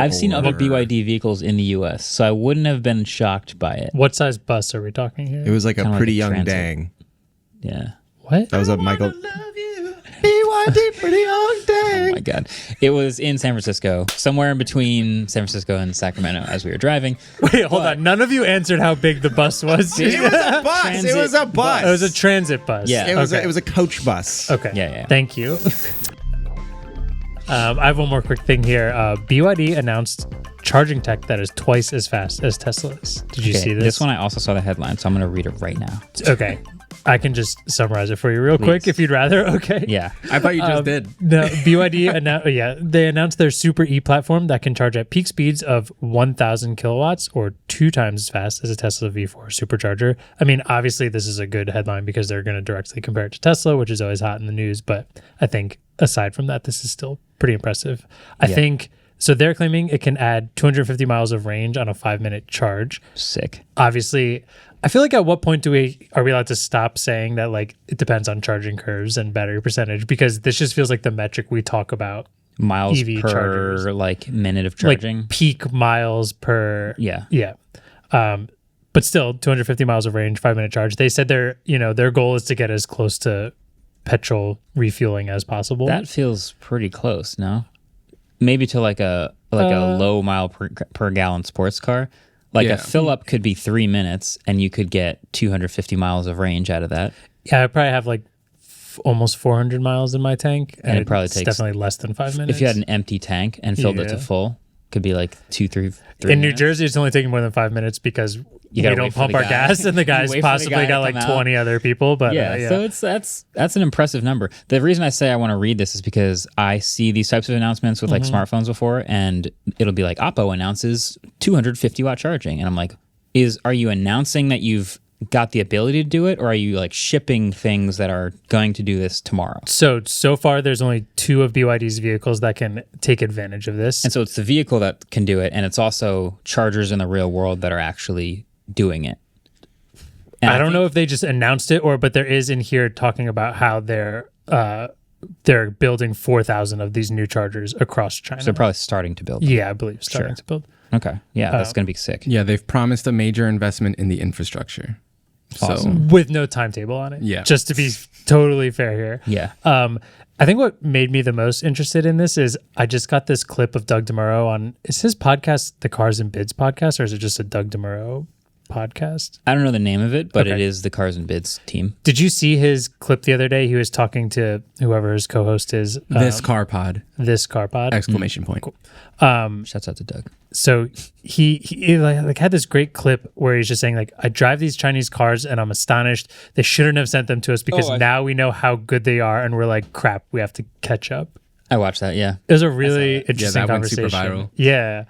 I've seen other BYD vehicles in the U.S., so I wouldn't have been shocked by it. What size bus are we talking here? It was like Kinda a pretty like a young transit. dang. Yeah. What? That was a Michael. BYD, pretty young dang. Oh my God. It was in San Francisco, somewhere in between San Francisco and Sacramento as we were driving. Wait, hold on. None of you answered how big the bus was. It was a bus. Transit It was a bus. It was a transit bus. Yeah. It was. Okay. It was a coach bus. Okay. Yeah. Thank you. I have one more quick thing here. BYD announced charging tech that is twice as fast as Tesla's. Did you see this? This one I also saw the headline, so I'm going to read it right now. Okay. I can just summarize it for you real quick if you'd rather. Okay. Yeah. I thought you just did. No, BYD they announced their Super E platform that can charge at peak speeds of 1,000 kilowatts or 2 times as fast as a Tesla V4 supercharger. I mean, obviously this is a good headline because they're going to directly compare it to Tesla, which is always hot in the news. But I think aside from that, this is still pretty impressive. I think so. They're claiming it can add 250 miles of range on a 5-minute charge. Sick. Obviously, I feel like at what point are we allowed to stop saying that like it depends on charging curves and battery percentage, because this just feels like the metric we talk about. Miles EV per chargers. like minute of charging. Like peak miles per Yeah. But still 250 miles of range, 5-minute charge. They said their goal is to get as close to petrol refueling as possible. That feels pretty close, no? Maybe to like a low mile per gallon sports car. Like a fill up could be 3 minutes and you could get 250 miles of range out of that. Yeah, I probably have like almost 400 miles in my tank, and it probably it's takes definitely less than 5 minutes. If you had an empty tank and filled it to full, could be like 2, 3 in minutes. New Jersey, it's only taking more than 5 minutes because we gotta don't wait for pump the our guy. gas, and the guy's wait for the possibly guy to got like come out. 20 other people. But So that's an impressive number. The reason I say I want to read this is because I see these types of announcements with like smartphones before, and it'll be like Oppo announces 250 watt charging, and I'm like, are you announcing that you've got the ability to do it, or are you like shipping things that are going to do this tomorrow? So far, there's only 2 of BYD's vehicles that can take advantage of this. And so it's the vehicle that can do it, and it's also chargers in the real world that are actually doing it. And I don't know if they just announced it, but there is in here talking about how they're building 4,000 of these new chargers across China. So they're probably starting to build them. Yeah, I believe starting to build. Okay. Yeah, that's going to be sick. Yeah, they've promised a major investment in the infrastructure. Awesome. With no timetable on it. Yeah. Just to be totally fair here. Yeah. I think what made me the most interested in this is I just got this clip of Doug DeMuro on, is his podcast the Cars and Bids podcast, or is it just a Doug DeMuro podcast? I don't know the name of it, but Okay. it is the Cars and Bids team. Did you see his clip the other day? He was talking to whoever his co-host is. This car pod! This car pod. Exclamation point. Shouts out to Doug. So he like had this great clip where he's just saying like, I drive these Chinese cars and I'm astonished. They shouldn't have sent them to us because now we know how good they are, and we're like, crap, we have to catch up. I watched that, yeah. It was a really interesting that went conversation. super viral. Yeah.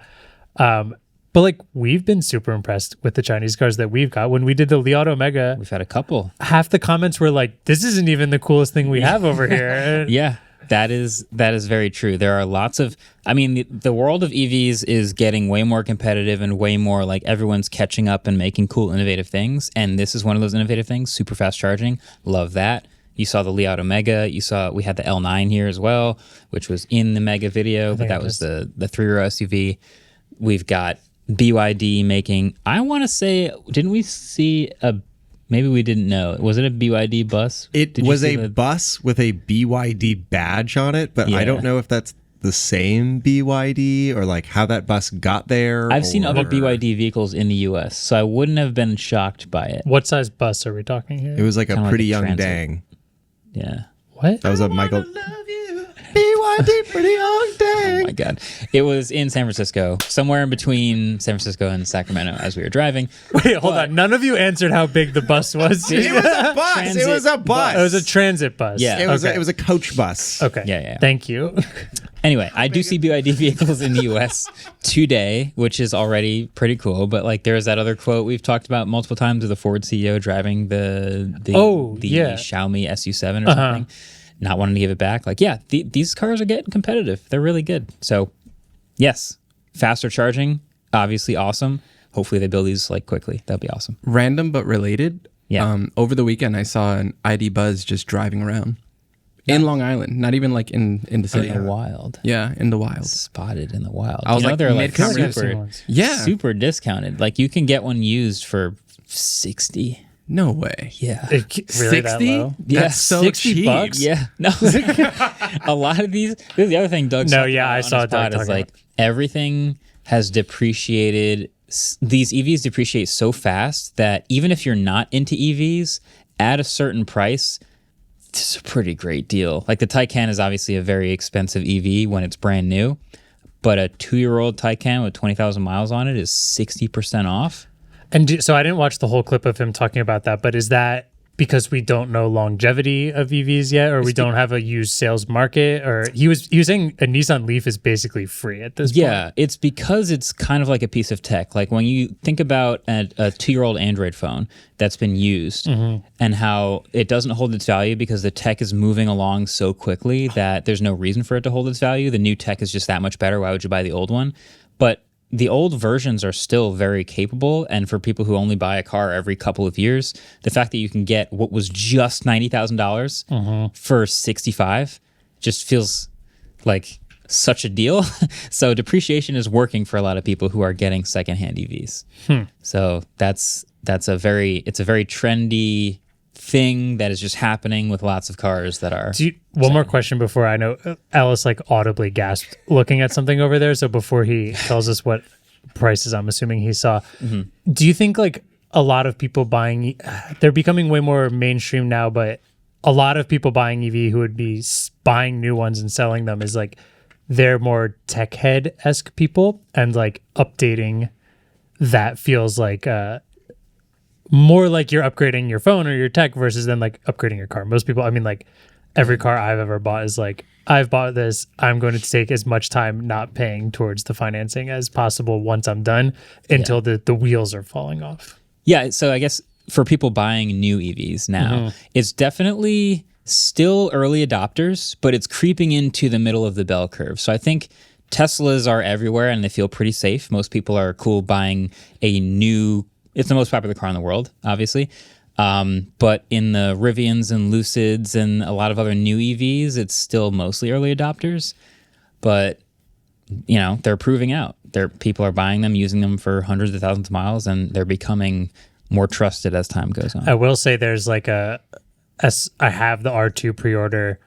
But like we've been super impressed with the Chinese cars that we've got. When we did the Li Auto Mega, We've had a couple. half the comments were like, this isn't even the coolest thing we have over here. Yeah, that is very true. There are lots of, I mean, the world of EVs is getting way more competitive and way more like everyone's catching up and making cool, innovative things. And this is one of those innovative things, super fast charging. Love that. You saw the Li Auto Mega. We had the L9 here as well, which was in the Mega video, but that was the 3-row SUV. We've got BYD making, I want to say, didn't we see maybe we didn't know. Was it a BYD bus? It was a bus with a BYD badge on it, but I don't know if that's the same BYD or like how that bus got there. I've seen other BYD vehicles in the U.S., so I wouldn't have been shocked by it. What size bus are we talking here? It was like a Kinda like pretty a young transit. dang. Yeah. What? That was a Michael. BYD, pretty young dang. Oh my God. It was in San Francisco, somewhere in between San Francisco and Sacramento as we were driving. Wait, hold on. None of you answered how big the bus was. It was a bus. Transit It was a bus. It was a transit bus. Yeah. It was. Okay. It was a coach bus. Okay. Yeah. Thank you. Anyway, I do see BYD vehicles in the U.S. today, which is already pretty cool. But like, there's that other quote we've talked about multiple times of the Ford CEO driving the Xiaomi SU7 or something, not wanting to give it back. Like, yeah, these cars are getting competitive. They're really good. So, yes, faster charging, obviously awesome. Hopefully, they build these like quickly. That'd be awesome. Random but related. Yeah. Over the weekend, I saw an ID Buzz just driving around in Long Island, not even like in the city. In the wild. Yeah, in the wild. Spotted in the wild. I was like, they're like mid-conversation. super discounted. Like you can get one used for 60. No way. Yeah. Really that 60? low? Yeah, That's so cheap. $60. Yeah. No. A lot of these. This is the other thing Doug. No, yeah, I saw Doug is talking like everything has depreciated. These EVs depreciate so fast that even if you're not into EVs, at a certain price, it's a pretty great deal. Like the Taycan is obviously a very expensive EV when it's brand new, but a 2-year-old Taycan with 20,000 miles on it is 60% off. And so I didn't watch the whole clip of him talking about that, but is that because we don't know longevity of EVs yet, or we don't have a used sales market? Or he was saying a Nissan Leaf is basically free at this point. Yeah, it's because it's kind of like a piece of tech. Like when you think about a 2-year-old Android phone that's been used and how it doesn't hold its value because the tech is moving along so quickly that there's no reason for it to hold its value. The new tech is just that much better. Why would you buy the old one? But the old versions are still very capable, and for people who only buy a car every couple of years, the fact that you can get what was just $90,000 for 65 just feels like such a deal. So depreciation is working for a lot of people who are getting secondhand EVs. So it's a very trendy thing that is just happening with lots of cars that are. One more question before I know Alice like audibly gasped looking at something over there. So before he tells us what prices I'm assuming he saw, do you think like a lot of people buying, they're becoming way more mainstream now, but a lot of people buying EV who would be buying new ones and selling them is like they're more tech head-esque people, and like updating that feels like more like you're upgrading your phone or your tech versus then like upgrading your car. Most people, I mean, like every car I've ever bought is like, I've bought this, I'm going to take as much time not paying towards the financing as possible once I'm done until the wheels are falling off. Yeah, so I guess for people buying new EVs now, it's definitely still early adopters, but it's creeping into the middle of the bell curve. So I think Teslas are everywhere and they feel pretty safe. Most people are cool buying a new. It's the most popular car in the world, obviously. But in the Rivians and Lucids and a lot of other new EVs, it's still mostly early adopters. But, you know, they're proving out. People are buying them, using them for hundreds of thousands of miles, and they're becoming more trusted as time goes on. I will say there's like I have the R2 pre-order.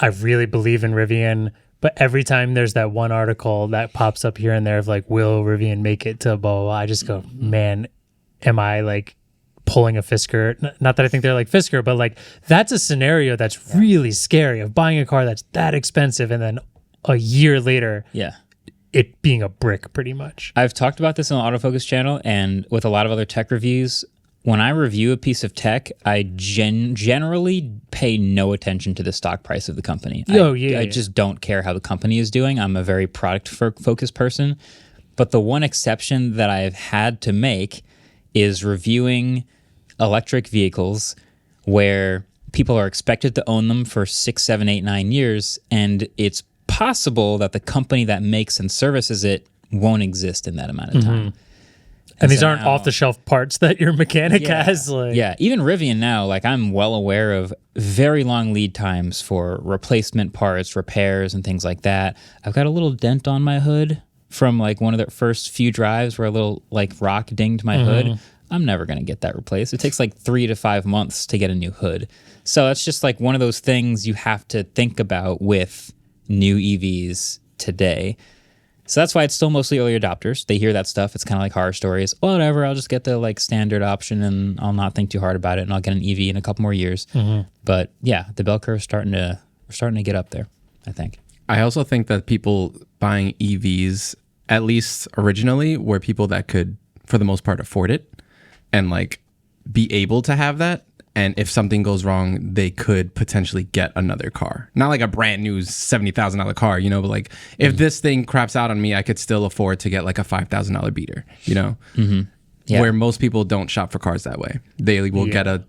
I really believe in Rivian. But every time there's that one article that pops up here and there of like, will Rivian make it to blah, blah, blah, I just go, man, am I like pulling a Fisker? Not that I think they're like Fisker, but like that's a scenario that's really scary of buying a car that's that expensive and then a year later it being a brick pretty much. I've talked about this on the Autofocus channel and with a lot of other tech reviews. When I review a piece of tech, I generally pay no attention to the stock price of the company. I just don't care how the company is doing. I'm a very product-focused person. But the one exception that I've had to make is reviewing electric vehicles where people are expected to own them for 6, 7, 8, 9 years, and it's possible that the company that makes and services it won't exist in that amount of time. And these aren't off-the-shelf parts that your mechanic has. Like. Yeah, even Rivian now, like I'm well aware of very long lead times for replacement parts, repairs, and things like that. I've got a little dent on my hood from like one of the first few drives where a little like rock dinged my hood. I'm never going to get that replaced. It takes like 3 to 5 months to get a new hood. So it's just like one of those things you have to think about with new EVs today. So that's why it's still mostly early adopters. They hear that stuff. It's kind of like horror stories. Whatever, I'll just get the like standard option and I'll not think too hard about it and I'll get an EV in a couple more years. But yeah, the bell curve is starting to get up there, I think. I also think that people buying EVs, at least originally, were people that could, for the most part, afford it and like be able to have that. And if something goes wrong, they could potentially get another car. Not like a brand new $70,000 car, you know, but like if this thing craps out on me, I could still afford to get like a $5,000 beater, you know, where most people don't shop for cars that way. They will get a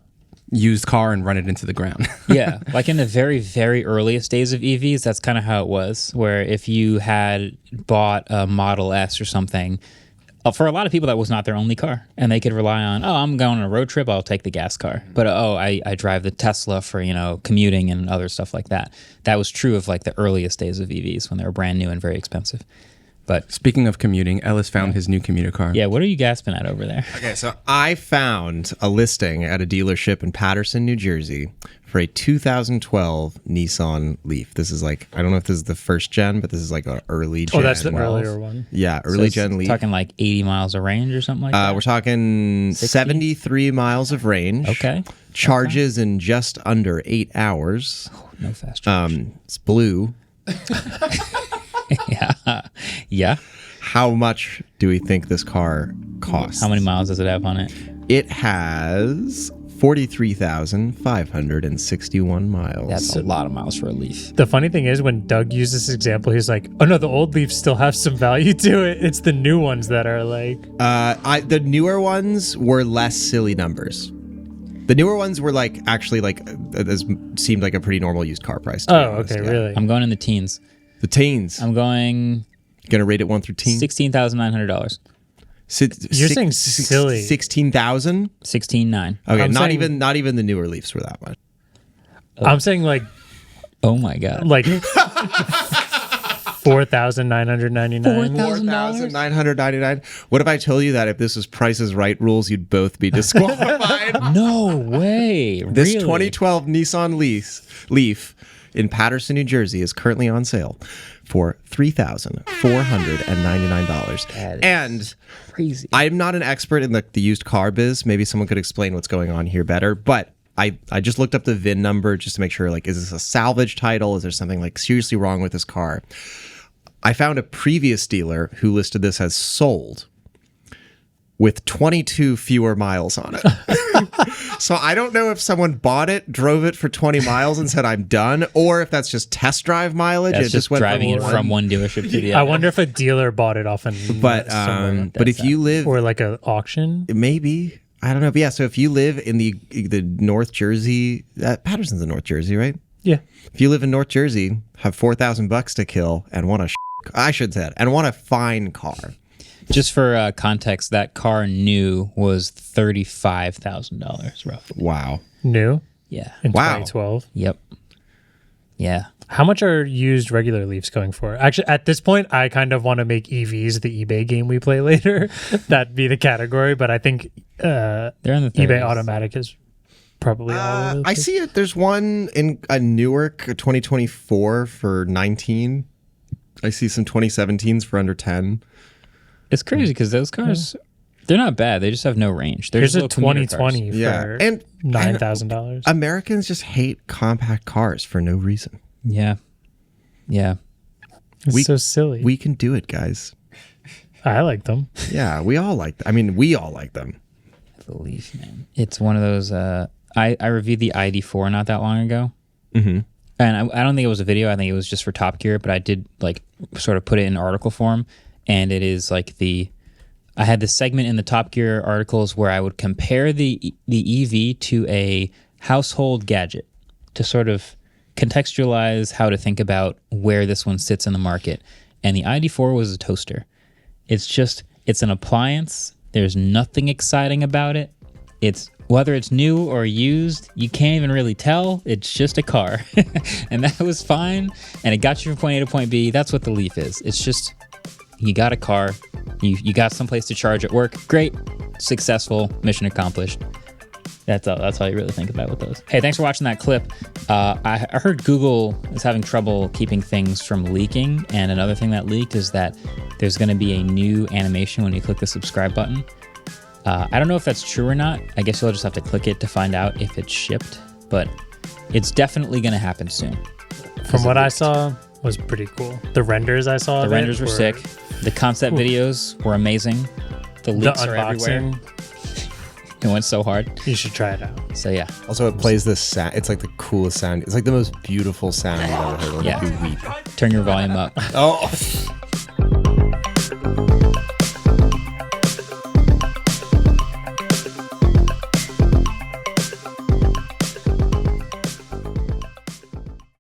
used car and run it into the ground. Yeah. Like in the very, very earliest days of EVs, that's kind of how it was, where if you had bought a Model S or something, for a lot of people, that was not their only car, and they could rely on, I'm going on a road trip, I'll take the gas car. But I drive the Tesla for commuting and other stuff like that. That was true of like the earliest days of EVs when they were brand new and very expensive. But Speaking of commuting, Ellis found his new commuter car. yeah, what are you gasping at over there? Okay, so I found a listing at a dealership in Paterson, New Jersey for a 2012 Nissan Leaf. This is like, I don't know if this is the first gen, but this is like an early gen. Oh, that's the earlier one. Yeah, So early it's gen Leaf. talking like 80 miles of range or something like that. We're talking 60? 73 miles of range. Okay. Charges in just under 8 hours. No fast charge. It's blue. Yeah. How much do we think this car costs? How many miles does it have on it? It has 43,561 miles. That's a lot of miles for a Leaf. The funny thing is, when Doug used this example, he's like, "Oh no, the old Leafs still have some value to it. It's the new ones that are like." The newer ones were less silly numbers. The newer ones were like actually like this seemed like a pretty normal used car price. To be Oh, honest, okay, yeah. really? I'm going in the teens. The teens. I'm going Gonna rate it 1 through 10. $16,900. You're saying silly. 16,000. 16.9. Okay, I'm not saying- even the newer Leafs were that much. I'm saying like Oh my god. 4,999. $4,999. What if I told you that if this was Price is Right rules, you'd both be disqualified? No way. This Really? 2012 Nissan Leaf in Paterson, New Jersey is currently on sale for $3,499. And Crazy. I'm not an expert in the used car biz. Maybe someone could explain what's going on here better, but I just looked up the VIN number just to make sure, like, is this a salvage title? Is there something like seriously wrong with this car? I found a previous dealer who listed this as sold with 22 fewer miles on it. So I don't know if someone bought it, drove it for 20 miles and said, I'm done, or if that's just test drive mileage. That's It just went driving it from one dealership to the other. I wonder if a dealer bought it off But somewhere. but if you live or like an auction. maybe, I don't know, but yeah, so if you live in the North Jersey, Patterson's in North Jersey, right? Yeah. If you live in North Jersey, have $4,000 to kill and want and want a fine car. Just for context, that car new was $35,000 roughly. Wow. New Yeah. in Wow. 2012. Yep. Yeah. How much are used regular Leafs going for? Actually, at this point, I kind of want to make EVs the eBay game we play later. That'd be the category, but I think They're in the 30s. eBay Automatic is probably all of it. I see it. There's one in a Newark 2024 for 19. I see some 2017s for under 10. It's crazy because those cars, they're not bad. They just have no range. They're Here's just a little commuter 2020 Yeah. for And $9,000. Americans just hate compact cars for no reason. cars. Yeah. Yeah. It's so silly. We can do it, guys. I like them. Yeah, we all like them. I mean, we all like them. The Leaf, man. It's one of those. I reviewed the ID4 not that long ago. Mm-hmm. And I don't think it was a video. I think it was just for Top Gear, but I did like sort of put it in article form. And it is like I had this segment in the Top Gear articles where I would compare the EV to a household gadget to sort of contextualize how to think about where this one sits in the market. And the ID4 was a toaster. It's an appliance. There's nothing exciting about it. It's whether it's new or used, you can't even really tell. It's just a car. And that was fine. And it got you from point A to point B. That's what the Leaf is. It's just, you got a car, you got someplace to charge at work. Great, successful, mission accomplished. That's all you really think about with those. Hey, thanks for watching that clip. I heard Google is having trouble keeping things from leaking, and another thing that leaked is that there's going to be a new animation when you click the subscribe button. I don't know if that's true or not. I guess you'll just have to click it to find out if it's shipped, but it's definitely going to happen soon. From what I saw, was pretty cool. The renders I saw. The renders were sick. The concept videos were amazing. The leaks are everywhere. unboxing. It went so hard. You should try it out. So yeah. Also, it plays this sound. It's like the coolest sound. It's like the most beautiful sound you've ever heard. Like Yeah. you weep. Turn your volume up. Oh.